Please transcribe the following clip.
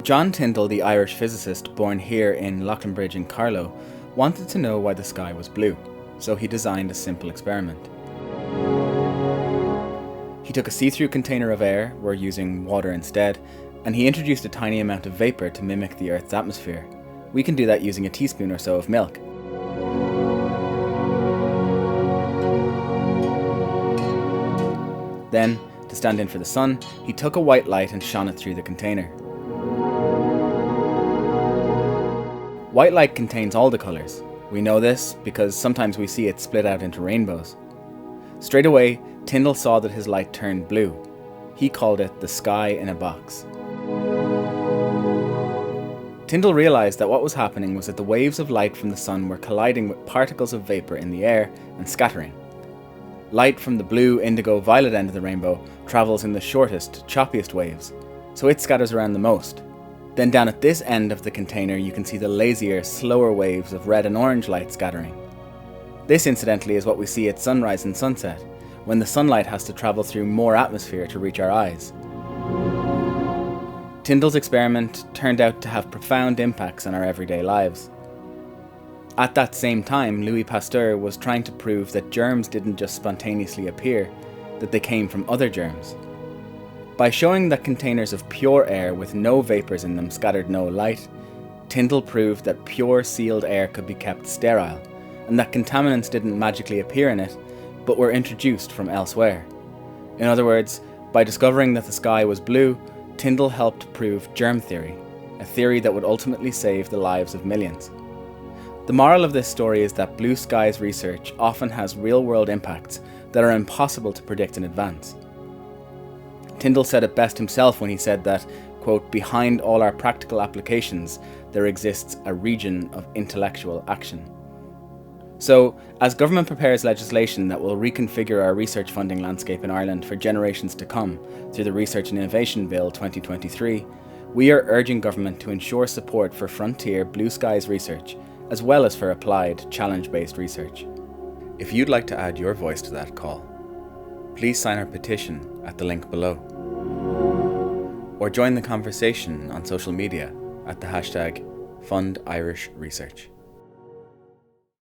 John Tyndall, the Irish physicist born here in Leighlinbridge in Carlow, wanted to know why the sky was blue, so he designed a simple experiment. He took a see-through container of air, we're using water instead, and he introduced a tiny amount of vapour to mimic the Earth's atmosphere. We can do that using a teaspoon or so of milk. Then, to stand in for the sun, he took a white light and shone it through the container. White light contains all the colours. We know this because sometimes we see it split out into rainbows. Straight away, Tyndall saw that his light turned blue. He called it the sky in a box. Tyndall realised that what was happening was that the waves of light from the sun were colliding with particles of vapour in the air and scattering. Light from the blue, indigo, violet end of the rainbow travels in the shortest, choppiest waves, so it scatters around the most. Then down at this end of the container you can see the lazier, slower waves of red and orange light scattering. This incidentally is what we see at sunrise and sunset, when the sunlight has to travel through more atmosphere to reach our eyes. Tyndall's experiment turned out to have profound impacts on our everyday lives. At that same time, Louis Pasteur was trying to prove that germs didn't just spontaneously appear, that they came from other germs. By showing that containers of pure air with no vapours in them scattered no light, Tyndall proved that pure sealed air could be kept sterile, and that contaminants didn't magically appear in it, but were introduced from elsewhere. In other words, by discovering that the sky was blue, Tyndall helped prove germ theory, a theory that would ultimately save the lives of millions. The moral of this story is that blue skies research often has real-world impacts that are impossible to predict in advance. Tyndall said it best himself when he said that, quote, "Behind all our practical applications, there exists a region of intellectual action." So, as government prepares legislation that will reconfigure our research funding landscape in Ireland for generations to come through the Research and Innovation Bill 2023, we are urging government to ensure support for frontier blue skies research, as well as for applied, challenge-based research. If you'd like to add your voice to that call, please sign our petition at the link below. Or join the conversation on social media at the hashtag FundIrishResearch.